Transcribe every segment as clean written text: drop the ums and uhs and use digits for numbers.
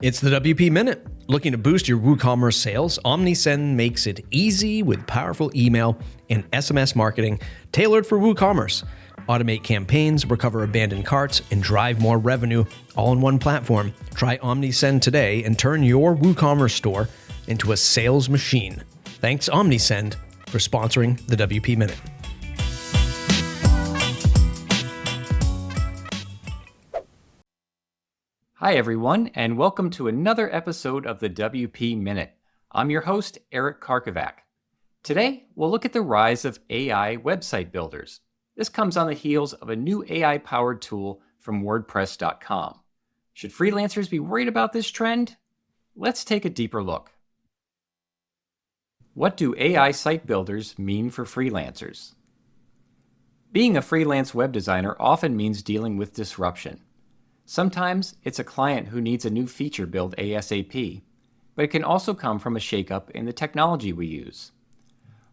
It's the WP Minute. Looking to boost your WooCommerce sales? OmniSend makes it easy with powerful email and SMS marketing tailored for WooCommerce. Automate campaigns, recover abandoned carts, and drive more revenue all in one platform. Try OmniSend today and turn your WooCommerce store into a sales machine. Thanks, OmniSend, for sponsoring the WP Minute. Hi, everyone, and welcome to another episode of the WP Minute. I'm your host, Eric Karkovac. Today, we'll look at the rise of AI website builders. This comes on the heels of a new AI-powered tool from WordPress.com. Should freelancers be worried about this trend? Let's take a deeper look. What do AI site builders mean for freelancers? Being a freelance web designer often means dealing with disruption. Sometimes it's a client who needs a new feature built ASAP, but it can also come from a shakeup in the technology we use.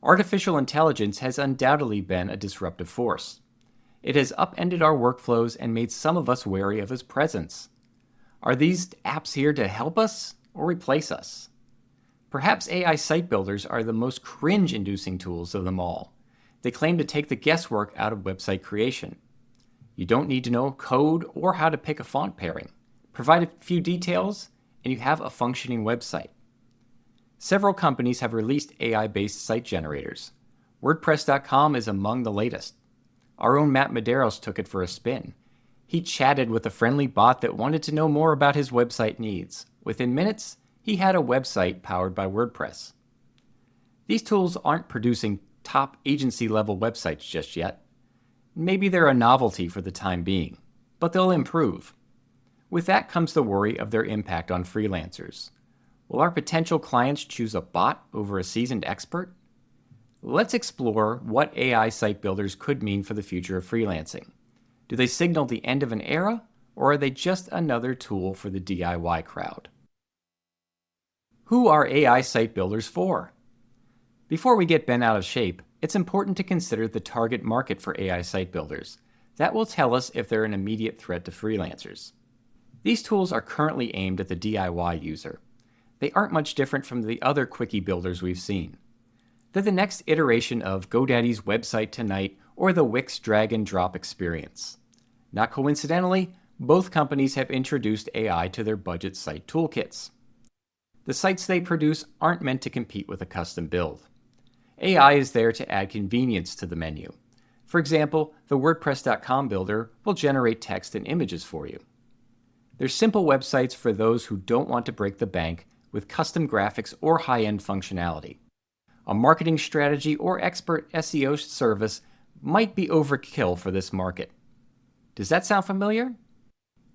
Artificial intelligence has undoubtedly been a disruptive force. It has upended our workflows and made some of us wary of its presence. Are these apps here to help us or replace us? Perhaps AI site builders are the most cringe-inducing tools of them all. They claim to take the guesswork out of website creation. You don't need to know code or how to pick a font pairing. Provide a few details, and you have a functioning website. Several companies have released AI-based site generators. WordPress.com is among the latest. Our own Matt Medeiros took it for a spin. He chatted with a friendly bot that wanted to know more about his website needs. Within minutes, he had a website powered by WordPress. These tools aren't producing top agency-level websites just yet. Maybe they're a novelty for the time being, but they'll improve. With that comes the worry of their impact on freelancers. Will our potential clients choose a bot over a seasoned expert? Let's explore what AI site builders could mean for the future of freelancing. Do they signal the end of an era, or are they just another tool for the DIY crowd? Who are AI site builders for? Before we get bent out of shape, it's important to consider the target market for AI site builders. That will tell us if they're an immediate threat to freelancers. These tools are currently aimed at the DIY user. They aren't much different from the other quickie builders we've seen. They're the next iteration of GoDaddy's Website Tonight or the Wix drag and drop experience. Not coincidentally, both companies have introduced AI to their budget site toolkits. The sites they produce aren't meant to compete with a custom build. AI is there to add convenience to the menu. For example, the WordPress.com builder will generate text and images for you. They're simple websites for those who don't want to break the bank with custom graphics or high-end functionality. A marketing strategy or expert SEO service might be overkill for this market. Does that sound familiar?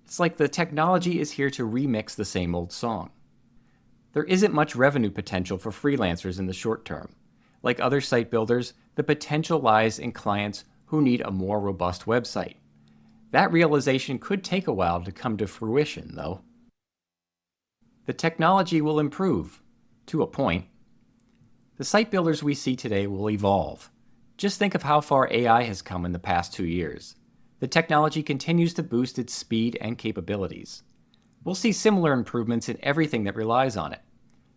It's like the technology is here to remix the same old song. There isn't much revenue potential for freelancers in the short term. Like other site builders, the potential lies in clients who need a more robust website. That realization could take a while to come to fruition, though. The technology will improve, to a point. The site builders we see today will evolve. Just think of how far AI has come in the past 2 years. The technology continues to boost its speed and capabilities. We'll see similar improvements in everything that relies on it.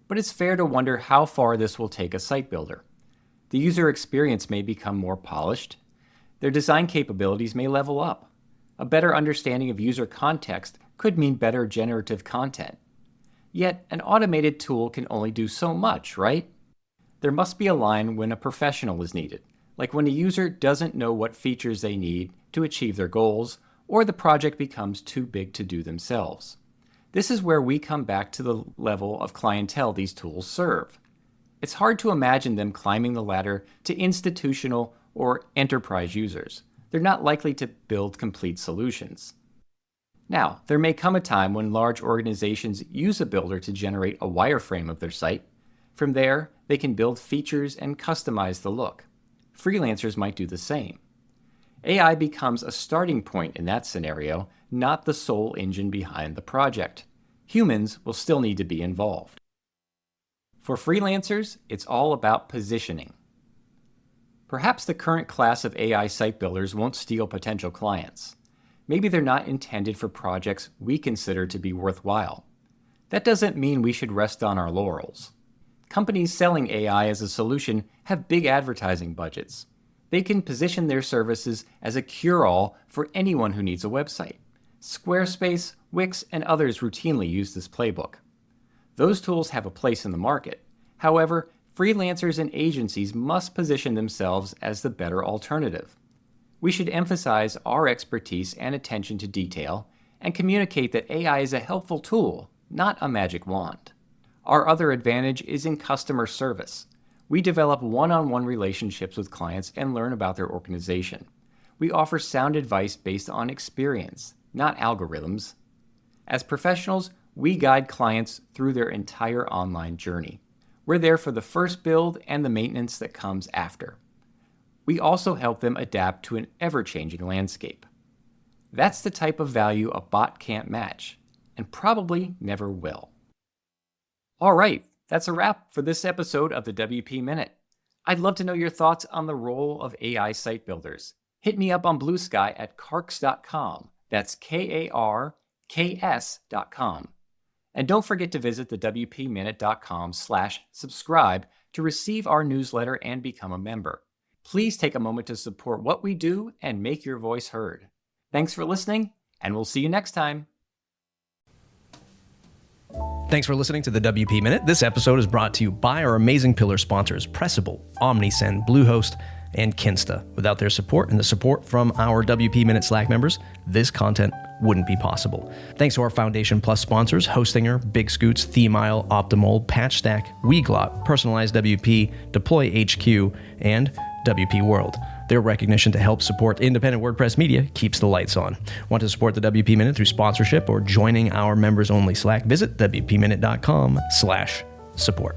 But it's fair to wonder how far this will take a site builder. The user experience may become more polished. Their design capabilities may level up. A better understanding of user context could mean better generative content. Yet, an automated tool can only do so much, right? There must be a line when a professional is needed, like when a user doesn't know what features they need to achieve their goals, or the project becomes too big to do themselves. This is where we come back to the level of clientele these tools serve. It's hard to imagine them climbing the ladder to institutional or enterprise users. They're not likely to build complete solutions. Now, there may come a time when large organizations use a builder to generate a wireframe of their site. From there, they can build features and customize the look. Freelancers might do the same. AI becomes a starting point in that scenario, not the sole engine behind the project. Humans will still need to be involved. For freelancers, it's all about positioning. Perhaps the current class of AI site builders won't steal potential clients. Maybe they're not intended for projects we consider to be worthwhile. That doesn't mean we should rest on our laurels. Companies selling AI as a solution have big advertising budgets. They can position their services as a cure-all for anyone who needs a website. Squarespace, Wix, and others routinely use this playbook. Those tools have a place in the market. However, freelancers and agencies must position themselves as the better alternative. We should emphasize our expertise and attention to detail and communicate that AI is a helpful tool, not a magic wand. Our other advantage is in customer service. We develop one-on-one relationships with clients and learn about their organization. We offer sound advice based on experience, not algorithms. As professionals, we guide clients through their entire online journey. We're there for the first build and the maintenance that comes after. We also help them adapt to an ever-changing landscape. That's the type of value a bot can't match, and probably never will. All right, that's a wrap for this episode of the WP Minute. I'd love to know your thoughts on the role of AI site builders. Hit me up on Blue Sky at karks.com. That's KARKS.com. And don't forget to visit the WPminute.com/subscribe to receive our newsletter and become a member. Please take a moment to support what we do and make your voice heard. Thanks for listening, and we'll see you next time. Thanks for listening to the WP Minute. This episode is brought to you by our amazing pillar sponsors, Pressable, OmniSend, Bluehost, and Kinsta. Without their support and the support from our WP Minute Slack members, this content wouldn't be possible. Thanks to our Foundation Plus sponsors, Hostinger, Big Scoots, Themile, Optimal, PatchStack, Weglot, Personalized WP, Deploy HQ, and WP World. Their recognition to help support independent WordPress media keeps the lights on. Want to support the WP Minute through sponsorship or joining our members-only Slack? Visit WPminute.com/support.